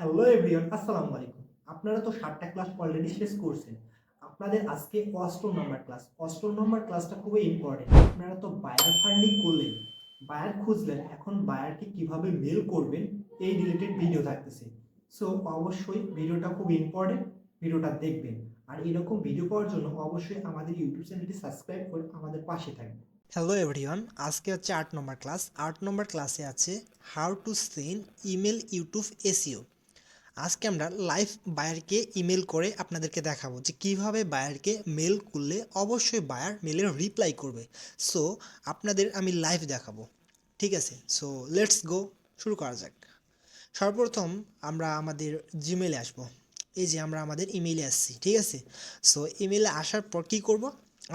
Hello everyone, আসসালামু আলাইকুম। আপনারা তো 7টা ক্লাস অলরেডি শেষ করছেন। আপনাদের আজকে অষ্টম নম্বর ক্লাস। অষ্টম নম্বর ক্লাসটা খুবই ইম্পর্টেন্ট। আপনারা তো বায়ার ফান্ডিং করলেন, বায়ার খুঁজলেন, এখন বায়ারকে কিভাবে মেল করবেন এই রিলেটেড ভিডিও থাকতেছে। সো অবশ্যই ভিডিওটা খুব ইম্পর্টেন্ট, ভিডিওটা দেখবেন। আর এরকম ভিডিও পাওয়ার জন্য অবশ্যই আমাদের ইউটিউব চ্যানেলটি সাবস্ক্রাইব করে আমাদের পাশে থাকবেন। হ্যালো এভরিওয়ান, আজকে হচ্ছে 8 নম্বর ক্লাস। 8 নম্বর ক্লাসে আছে how to send email YouTube SEO. আজকে আমরা লাইভ বায়ারকে ইমেল করে আপনাদেরকে দেখাবো যে কিভাবে বায়ারকে মেল করলে অবশ্যই বায়ার মেলের রিপ্লাই করবে। সো আপনাদের আমি লাইভ দেখাবো, ঠিক আছে? সো লেটস গো, শুরু করা যাক। সর্বপ্রথম আমরা আমাদের জিমেলে আসব। এই যে আমরা আমাদের ইমেইলে আসছি, ঠিক আছে? সো ইমেইলে আসার পর কী করব?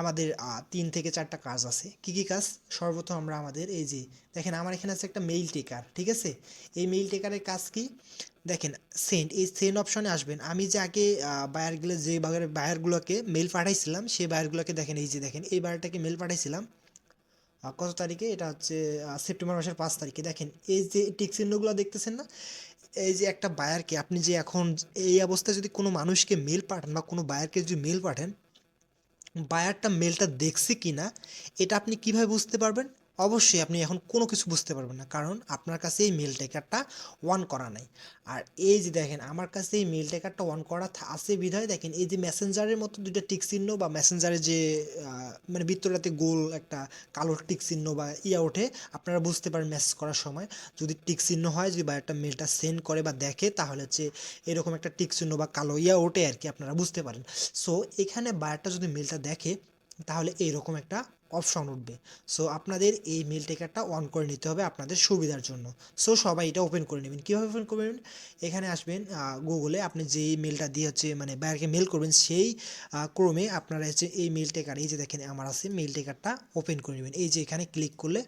আমাদের 3 থেকে 4টা কাজ আছে। কি কি কাজ? সর্বপ্রথম আমরা আমাদের এই যে দেখেন আমার এখানে আছে একটা মেইল টেকার, ঠিক আছে? এই মেইল টেকারের কাজ কি? দেখেন সেন্ড, এই সেন্ড অপশনে আসবেন। আমি যে আগে বায়ারগুলো যে বায়ারগুলোকে মেল পাঠাইছিলাম সেই বায়ারগুলোকে দেখেন, এই যে দেখেন এই বায়ারটাকে মেল পাঠাইছিলাম কত তারিখে? এটা হচ্ছে সেপ্টেম্বর মাসের 5 তারিখে। দেখেন এই যে টিক চিহ্নগুলো দেখতেছেন না? এই যে একটা বায়ারকে আপনি যে এখন এই অবস্থায় যদি কোনো মানুষকে মেল পাঠান বা কোনো বায়ারকে যদি মেল পাঠান, বায়ারটা মেলটা দেখছে কি না এটা আপনি কিভাবে বুঝতে পারবেন? অবশ্যই আপনি এখন কোনো কিছু বুঝতে পারবেন না, কারণ আপনার কাছে এই মেল টেকারটা অন করা নাই। আর এই যে দেখেন আমার কাছে এই মেল টেকারটা অন করা আছে বিধায় দেখেন এই যে মেসেঞ্জারের মতো দুইটা টিক চিহ্ন বা মেসেঞ্জারের যে মানে বৃত্তটাতে গোল একটা কালো টিক চিহ্ন বা ইয়া ওঠে, আপনারা বুঝতে পারেন মেসেজ করার সময় যদি টিক চিহ্ন হয়, যদি বায়ারটা মেলটা সেন্ড করে বা দেখে, তাহলে হচ্ছে এরকম একটা টিক চিহ্ন বা কালো ইয়া ওঠে আর কি, আপনারা বুঝতে পারেন। সো এখানে বায়ারটা যদি মেলটা দেখে তাহলে এইরকম একটা অপশন উঠবে। সো আপনাদের এই মেল টেকারটা অন করে নিতে হবে আপনাদের সুবিধার জন্য। সো সবাই এটা ওপেন করে নেবেন। কীভাবে ওপেন করবেন? এখানে আসবেন গুগলে, আপনি যেই মেলটা দিয়ে হচ্ছে মানে বায়ারকে মেল করবেন সেই ক্রমে আপনারা হচ্ছে এই মেল টেকার, এই যে দেখেন আমার আছে মেল টেকারটা ওপেন করে নেবেন। এই যে এখানে ক্লিক করলে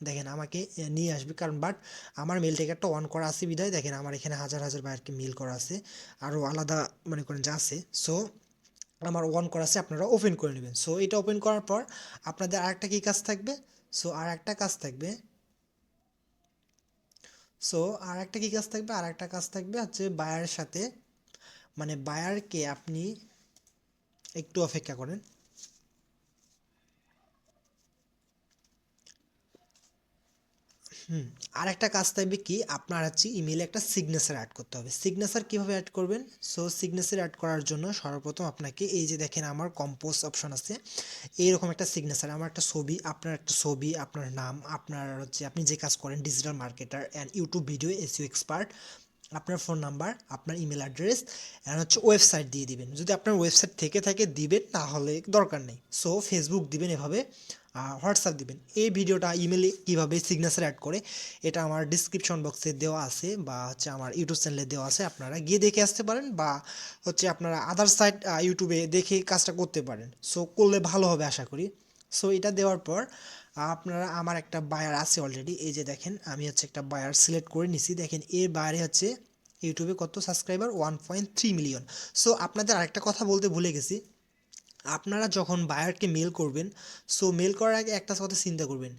দেখেন আমাকে নিয়ে আসবে, কারণ বাট আমার মেল টেকারটা অন করা আছে বিধায় দেখেন আমার এখানে হাজার হাজার বায়ারকে মেল করা আছে, আরও আলাদা মনে করেন যা আছে। সো আমার অন করা আছে, আপনারা ওপেন করে নেবেন। সো এটা ওপেন করার পর আপনাদের আরেকটা কি কাজ থাকবে? সো আর একটা কাজ থাকবে সো আর একটা কি কাজ থাকবে? আর একটা কাজ থাকবে হচ্ছে বায়ারের সাথে, মানে বায়ারকে আপনি একটু অপেক্ষা করেন। হুম, আর একটা কাজ থাকবে কি, আপনার হচ্ছে ইমেলে একটা সিগনেচার অ্যাড করতে হবে। সিগনেচার কীভাবে অ্যাড করবেন? সো সিগনেচার অ্যাড করার জন্য সর্বপ্রথম আপনাকে এই যে দেখেন আমার কম্পোজ অপশন আছে, এইরকম একটা সিগনেচার, আমার একটা ছবি, আপনার একটা ছবি, আপনার নাম, আপনার হচ্ছে আপনি যে কাজ করেন digital marketer and YouTube video SEO expert, আপনার ফোন নাম্বার, আপনার ইমেল অ্যাড্রেস অ্যান্ড হচ্ছে ওয়েবসাইট দিয়ে দিবেন। যদি আপনার ওয়েবসাইট থেকে থাকে দিবেন, না হলে দরকার নেই। সো ফেসবুক দিবেন এভাবে, হোয়াটসঅ্যাপ দিবেন। এই ভিডিওটা ইমেলে কীভাবে সিগনেচার অ্যাড করে এটা আমার ডিসক্রিপশন বক্সে দেওয়া আছে বা হচ্ছে আমার ইউটিউব চ্যানেলে দেওয়া আছে, আপনারা গিয়ে দেখে আসতে পারেন বা হচ্ছে আপনারা আদার সাইট ইউটিউবে দেখে কাজটা করতে পারেন। সো করলে ভালো হবে আশা করি। সো এটা দেওয়ার পর আপনারা, আমার একটা বায়ার আছে অলরেডি, এই যে দেখেন আমি হচ্ছে একটা বায়ার সিলেক্ট করে নিছি। দেখেন এর বাইরে হচ্ছে ইউটিউবে কত সাবস্ক্রাইবার? 1.3 মিলিয়ন। সো আপনাদের আরেকটা কথা বলতে ভুলে গেছি, আপনারা যখন বায়ারকে মেল করবেন, সো মেল করার আগে একটা কথা চিন্তা করবেন।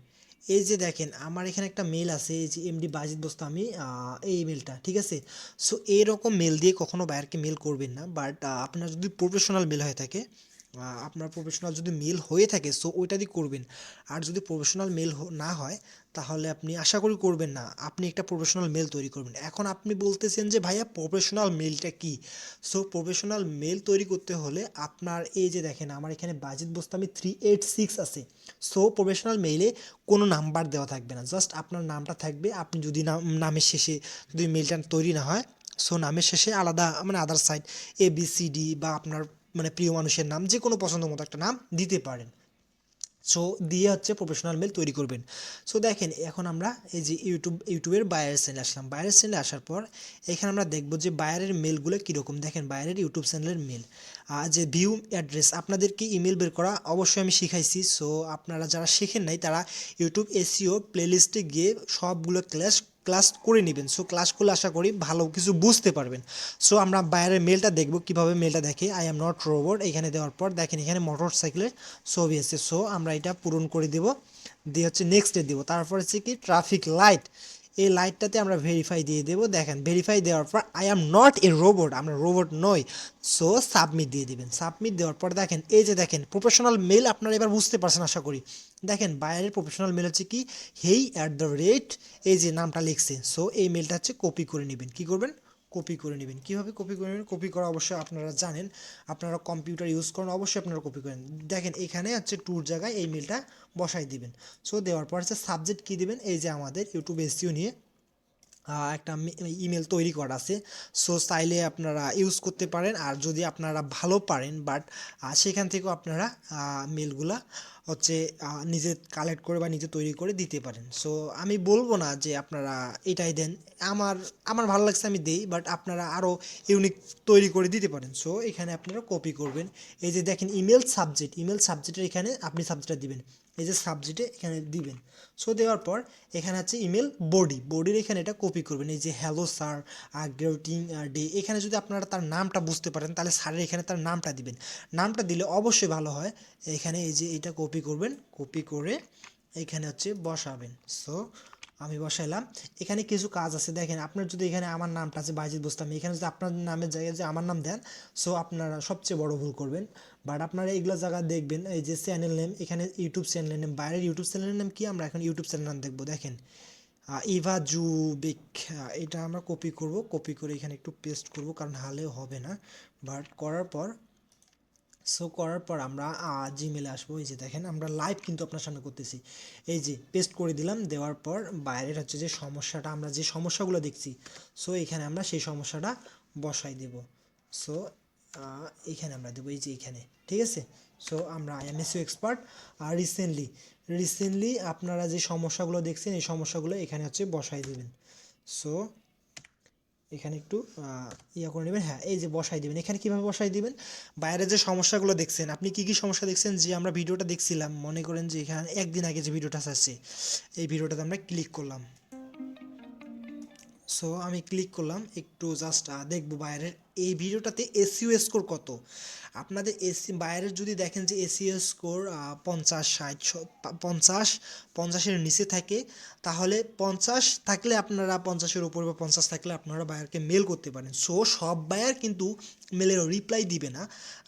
এই যে দেখেন আমার এখানে একটা মেল আছে, এই যে এমডি বাজিদ বোস্তামি, এই মেলটা, ঠিক আছে? সো এইরকম মেল দিয়ে কখনো বায়ারকে মেল করবেন না। বাট আপনার যদি প্রফেশনাল মেল হয়ে থাকে, আপনার প্রফেশনাল যদি মেল হয়ে থাকে, সো ওইটা দিয়ে করবেন। আর যদি প্রফেশনাল মেল না হয় তাহলে আপনি আশা করি করবেন না, আপনি একটা প্রফেশনাল মেল তৈরি করবেন। এখন আপনি বলতেছেন যে ভাইয়া প্রফেশনাল মেলটা কি? সো প্রফেশনাল মেল তৈরি করতে হলে আপনার এই যে দেখেন আমার এখানে বাজিদ বোস্তামি 386 আছে। সো প্রফেশনাল মেইলে কোনো নাম্বার দেওয়া থাকবে না, জাস্ট আপনার নামটা থাকবে। আপনি যদি নামের শেষে যদি মেলটা তৈরি না হয়, সো নামের শেষে আলাদা মানে আদার সাইড ABCD বা আপনার মানে প্রিয় মানুষের নাম, যে কোনো পছন্দ মতো একটা নাম দিতে পারেন। সো দিয়ে হচ্ছে প্রফেশনাল মেল তৈরি করবেন। সো দেখেন এখন আমরা এই যে ইউটিউবের বায়ারের চ্যানেলে আসলাম। বায়ারের চ্যানেলে আসার পর এখানে আমরা দেখব যে বায়ারের মেলগুলো কীরকম। দেখেন বায়ারের ইউটিউব চ্যানেলের মেল, যে ভিউ অ্যাড্রেস, আপনাদেরকে ইমেল বের করা অবশ্যই আমি শিখাইছি। সো আপনারা যারা শেখেন নাই তারা ইউটিউব এসইও প্লেলিস্টে গিয়ে সবগুলো ক্লাস করে নেবেন। সো ক্লাস করলে আশা করি ভালো কিছু বুঝতে পারবেন। সো আমরা বাইরের মেলটা দেখব, কিভাবে মেলটা দেখে। আই এম নট রোবট এখানে দেওয়ার পর দেখেন এখানে মোটর সাইকেলের ছবি আছে। সো আমরা এটা পূরণ করে দেব, দিয়ে হচ্ছে নেক্সটে দেবো। তারপর হচ্ছে কি ট্রাফিক লাইট, এই লাইটটাতে আমরা ভেরিফাই দিয়ে দেবো। দেখেন ভেরিফাই দেওয়ার পর I am not a robot, আমরা রোবট নই। সো সাবমিট দিয়ে দিবেন। সাবমিট দেওয়ার পর দেখেন এই যে দেখেন প্রফেশনাল মেল, আপনারা এবার বুঝতে পারছেন আশা করি। দেখেন বাইরের প্রফেশনাল মেল হচ্ছে কি, hey@, এই যে নামটা লিখছে। সো এই মেলটা হচ্ছে কপি করে নেবেন। কি করবেন? কপি করে নেবেন। কীভাবে কপি করে নেবেন? কপি করা অবশ্যই আপনারা জানেন, আপনারা কম্পিউটার ইউজ করেন, অবশ্যই আপনারা কপি করেন। দেখেন এখানে হচ্ছে টুর জায়গায় এই মেলটা বসাই দিবেন। সো দেওয়ার পর হচ্ছে সাবজেক্ট কী দিবেন, এই যে আমাদের ইউটিউব এসইও নিয়ে একটা ইমেল তৈরি করা আছে। সো চাইলে আপনারা ইউজ করতে পারেন, আর যদি আপনারা ভালো পারেন বাট সেখান থেকেও আপনারা মেলগুলা হচ্ছে নিজে কালেক্ট করে বা নিজে তৈরি করে দিতে পারেন। সো আমি বলবো না যে আপনারা এটাই দেন, আমার আমার ভালো লাগছে আমি দেই, বাট আপনারা আরও ইউনিক তৈরি করে দিতে পারেন। সো এখানে আপনারা কপি করবেন। এই যে দেখেন ইমেল সাবজেক্টের এখানে আপনি সাবজেক্টটা দিবেন, এই যে সাবজেক্টে এখানে দিবেন। সো দেওয়ার পর এখানে আছে ইমেল বডির এখানে এটা কপি করবেন। এই যে হ্যালো স্যার, গ্রেটিং ডে, এখানে যদি আপনারা তার নামটা বুঝতে পারেন তাহলে স্যারের এখানে তার নামটা দিবেন। নামটা দিলে অবশ্যই ভালো হয়। এখানে এই যে এটা কপি করবেন, কপি করে এখানে হচ্ছে বসাবেন। সো আমি বসাইলাম। এখানে কিছু কাজ আছে, দেখেন আপনার যদি এখানে আমার নামটা আছে বাইজিদ বোস্তামি, এখানে যদি আপনার নামের জায়গায় যে আমার নাম দেন, সো আপনারা সবচেয়ে বড় ভুল করবেন। বাট আপনারা এইগুলো জায়গা দেখবেন, এই যে চ্যানেল নেম, এখানে ইউটিউব চ্যানেল নেম, বাইরের ইউটিউব চ্যানেলের নাম কি, আমরা এখন ইউটিউব চ্যানেল নাম দেখবো। দেখেন ইভা জুবিক, এটা আমরা কপি করব, কপি করে এখানে একটু পেস্ট করব, কারণ হালেও হবে না। বাট করার পর আমরা জিমেলে আসবো। এই যে দেখেন আমরা লাইভ কিন্তু আপনার সামনে করতেছি। এই যে পেস্ট করে দিলাম, দেওয়ার পর বাইরের হচ্ছে যে সমস্যাটা, আমরা যে সমস্যাগুলো দেখছি, সো এখানে আমরা সেই সমস্যাটা বসাই দেব। সো এখানে আমরা দেবো এই যে এখানে, ঠিক আছে। সো আমরা এমএসইউ এক্সপার্ট, আর রিসেন্টলি আপনারা যে সমস্যাগুলো দেখছেন এই সমস্যাগুলো এখানে হচ্ছে বসাই দেবেন। সো এখানে একটু ইয়া করে নেবেন, হ্যাঁ এই যে বসাই দিবেন। এখানে কীভাবে বসাই দিবেন, বাইরে যে সমস্যাগুলো দেখছেন, আপনি কী কী সমস্যা দেখছেন, যে আমরা ভিডিওটা দেখছিলাম, মনে করেন যে এখানে একদিন আগে যে ভিডিওটা আসছে, এই ভিডিওটাতে আমরা ক্লিক করলাম। সো আমি ক্লিক করলাম, একটু জাস্ট দেখবো বাইরের এই ভিডিওটাতে এসইও স্কোর কত। আপনাদের বাইরের যদি দেখেন যে এসইও স্কোর 50, 60, 50-50-এর নিচে থাকে, তাহলে 50 থাকলে আপনারা 50-এর উপরে বা 50 থাকলে আপনারা বায়ারকে মেল করতে পারেন। সো সব বায়ার কিন্তু মেলের রিপ্লাই দিবে না,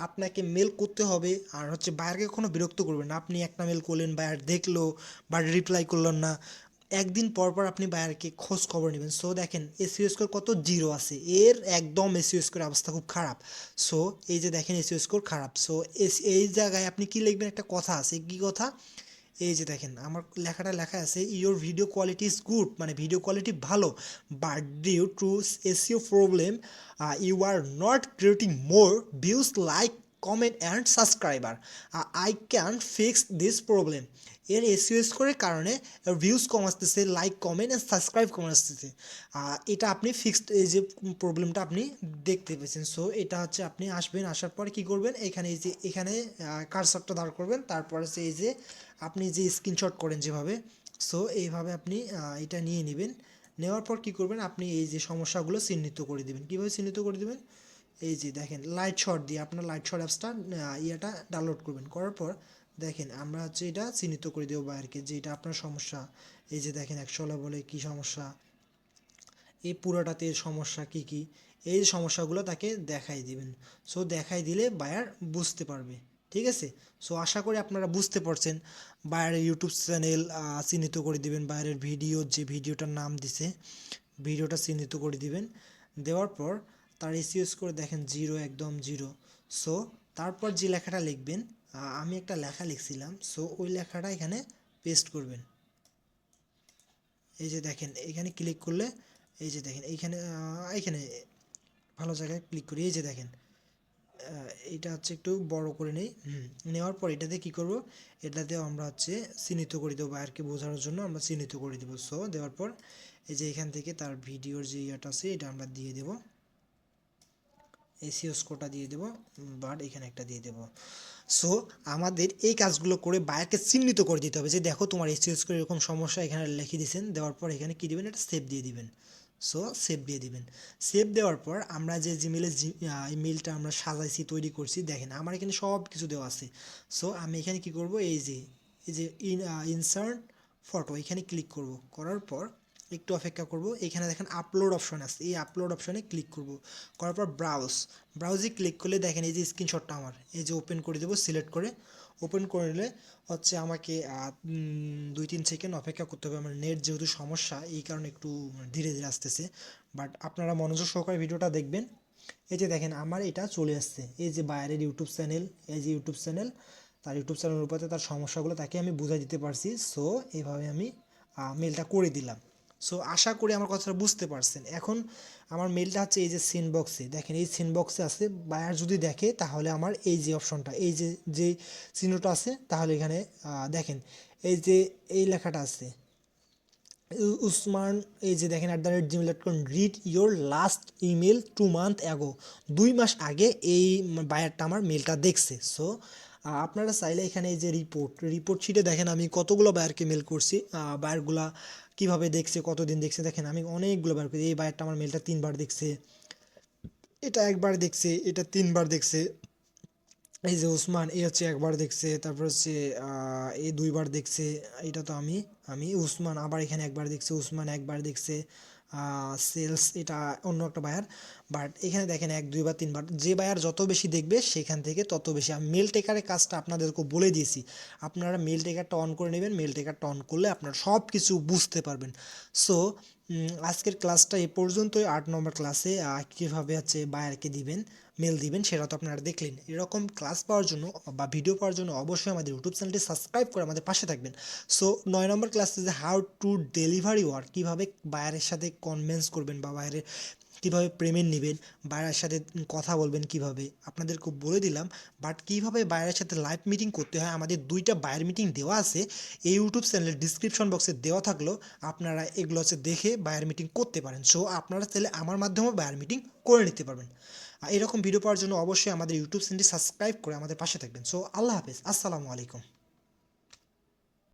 আপনাকে মেল করতে হবে। আর হচ্ছে বায়ারকে কখনো বিরক্ত করবেন না। আপনি একটা মেল করলেন, বায়ার দেখলো বাট রিপ্লাই করলেন না, একদিন পর পর আপনি বায়ারকে খোঁজ খবর নেবেন। সো দেখেন এসইও স্কোর কত, 0 আছে, এর একদম এসইও স্কোর অবস্থা খুব খারাপ। সো এই যে দেখেন এসইও স্কোর খারাপ। সো এই জায়গায় আপনি কি লিখবেন, একটা কথা আছে, কি কথা, এই যে দেখেন আমার লেখাটা লেখা আছে, your video quality is good, মানে ভিডিও কোয়ালিটি ভালো, but due to SEO problem you are not creating more views, like, comment and subscriber, I can fix this problem. এর এসইও স্কোরের কারণে ভিউজ কম আসতেছে, লাইক, কমেন্ট অ্যান্ড সাবস্ক্রাইব কম আসতেছে। এটা আপনি ফিক্সড, এই যে প্রবলেমটা আপনি দেখতে পেয়েছেন। সো এটা হচ্ছে আপনি আসবেন, আসার পরে কী করবেন, এখানে এই যে এখানে কার্সারটা দাঁড় করবেন, তারপরে এই যে আপনি যে স্ক্রিনশট করেন যেভাবে, সো এইভাবে আপনি এটা নিয়ে নেবেন। নেওয়ার পর কী করবেন, আপনি এই যে সমস্যাগুলো চিহ্নিত করে দেবেন। কীভাবে চিহ্নিত করে দেবেন, এই যে দেখেন লাইট শট দিয়ে আপনার লাইট শট অ্যাপসটা ইয়েটা ডাউনলোড করবেন। করার পর দেখেন আমরা হচ্ছে এটা চিহ্নিত করে দেবো বাইরকে যে এটা আপনার সমস্যা। এই যে দেখেন 100 বলে কী সমস্যা, এই পুরোটাতে সমস্যা কি কি, এই সমস্যাগুলো তাকে দেখাই দিবেন। সো দেখাই দিলে বায়ার বুঝতে পারবে, ঠিক আছে। সো আশা করি আপনারা বুঝতে পারছেন। বায়ারের ইউটিউব চ্যানেল চিহ্নিত করে দিবেন, বায়ারের ভিডিও যে ভিডিওটার নাম দিছে ভিডিওটা চিহ্নিত করে দিবেন। দেওয়ার পর তার এসইও স্কোর দেখেন 0, একদম 0। সো তারপর যে লেখাটা লিখবেন, আমি একটা লেখা লিখছিলাম, সো ওই লেখাটা এখানে পেস্ট করবেন। এই যে দেখেন এখানে ক্লিক করলে, এই যে দেখেন এইখানে এইখানে ভালো জায়গায় ক্লিক করি, এই যে দেখেন এটা হচ্ছে একটু বড় করে নেই। নেওয়ার পর এটাতে কী করব, এটাতে আমরা হচ্ছে চিহ্নিত করে দেবো, বাইরকে বোঝানোর জন্য আমরা চিহ্নিত করে দেবো। সো দেওয়ার পর এই যে এখান থেকে তার ভিডিওর যে ইয়েটা আছে এটা আমরা দিয়ে দেবো, এসইও স্কোরটা দিয়ে দেবো, বাট এখানে একটা দিয়ে দেবো। সো আমাদের এই কাজগুলো করে বায়ারকে চিহ্নিত করে দিতে হবে যে দেখো তোমার এসইও স্কোর এরকম সমস্যা, এখানে লিখে দিয়েছেন। দেওয়ার পর এখানে কী দেবেন, এটা সেভ দিয়ে দিবেন। সো সেভ দিয়ে দিবেন। সেভ দেওয়ার পর আমরা যে জিমেলের ইমেলটা আমরা সাজাইছি, তৈরি করছি, দেখেন আমার এখানে সব কিছু দেওয়া আছে। সো আমি এখানে কি করব, এই যে ইনসার্ট ফটো, এখানে ক্লিক করব। করার পর একটু অপেক্ষা করব। এখানে দেখেন আপলোড অপশন আছে, এই আপলোড অপশনে ক্লিক করব, করার পর ব্রাউজে ক্লিক করলে দেখেন এই যে স্ক্রিনশটটা আমার এই যে ওপেন করে দেবো, সিলেক্ট করে ওপেন করলে হচ্ছে আমাকে 2-3 সেকেন্ড অপেক্ষা করতে হবে, আমার নেট যেহেতু সমস্যা এই কারণে একটু ধীরে ধীরে আসতেছে, বাট আপনারা মনোযোগ সহকারে ভিডিওটা দেখবেন। এই যে দেখেন আমার এটা চলে আসছে, এই যে বায়ারের ইউটিউব চ্যানেল, এই যে ইউটিউব চ্যানেল, তার ইউটিউব চ্যানেলের উপরে তার সমস্যাগুলো তাকে আমি বুঝাই দিতে পারছি। সো এইভাবে আমি মেলটা করে দিলাম। সো আশা করি আমার কথাটা বুঝতে পারছেন। এখন আমার মেলটা হচ্ছে এই যে সিন বক্সে, দেখেন এই সিন বক্সে আছে, বায়ার যদি দেখে তাহলে আমার এই যে অপশনটা, এই যে যে চিহ্নটা আছে, তাহলে এখানে দেখেন এই যে এই লেখাটা আছে উসমান, এই যে দেখেন @gmail.com, read your last email 2 month ago, 2 মাস আগে এই বায়ারটা আমার মেলটা দেখছে। সো আপনারা চাইলে এখানে এই যে রিপোর্ট শিটে দেখেন আমি কতগুলো বায়ারকে মেল করছি, বায়ারগুলা কীভাবে দেখছে, কতদিন দেখছে, দেখেন আমি অনেকগুলো বায়ার করছি। এই বায়ারটা আমার মেলটা 3বার দেখছে, এটা একবার দেখছে, এটা 3বার দেখছে, এই যে উসমান এই হচ্ছে একবার দেখছে, তারপর হচ্ছে এই 2বার দেখছে, এটা তো আমি আমি উসমান আবার এখানে একবার দেখছে, উসমান একবার দেখছে, সেলস এটা অন্য একটা বায়ার। বাট এখানে দেখেন 1 2 বা 3বার, যে বায়ার যত বেশি দেখবে সেখান থেকে তত বেশি। আমি মেল টেকারের কাজটা আপনাদেরকে বলে দিয়েছি, আপনারা মেল টেকারটা অন করে নেবেন, মেল টেকারটা অন করলে আপনারা সব কিছু বুঝতে পারবেন। সো আজকের ক্লাসটা এ পর্যন্তই। 8 নম্বর ক্লাসে কীভাবে হচ্ছে বায়ারকে দিবেন, মেল দিবেন, সেটা তো আপনারা দেখলেন। এরকম ক্লাস পাওয়ার জন্য বা ভিডিও পাওয়ার জন্য অবশ্যই আমাদের ইউটিউব চ্যানেলটি সাবস্ক্রাইব করে আমাদের পাশে থাকবেন। সো 9 নম্বর ক্লাসে যে হাউ টু ডেলিভারি ওয়ার্ক, কীভাবে বায়ারের সাথে কনভিন্স করবেন বা বায়ারের কীভাবে পেমেন্ট নেবেন, বায়ারের সাথে কথা বলবেন কীভাবে, আপনাদেরকে বলে দিলাম। বাট কীভাবে বায়ারের সাথে লাইভ মিটিং করতে হয়, আমাদের 2টা বায়ার মিটিং দেওয়া আছে এই ইউটিউব চ্যানেলের ডিসক্রিপশন বক্সে দেওয়া থাকলেও আপনারা এগুলো হচ্ছে দেখে বায়ার মিটিং করতে পারেন। সো আপনারা চাইলে আমার মাধ্যমেও বায়ার মিটিং করে নিতে পারবেন। আর এরকম ভিডিও পাওয়ার জন্য অবশ্যই আমাদের ইউটিউব চ্যানেলটি সাবস্ক্রাইব করে আমাদের পাশে থাকবেন। সো আল্লাহ হাফেজ, আসসালামু আলাইকুম।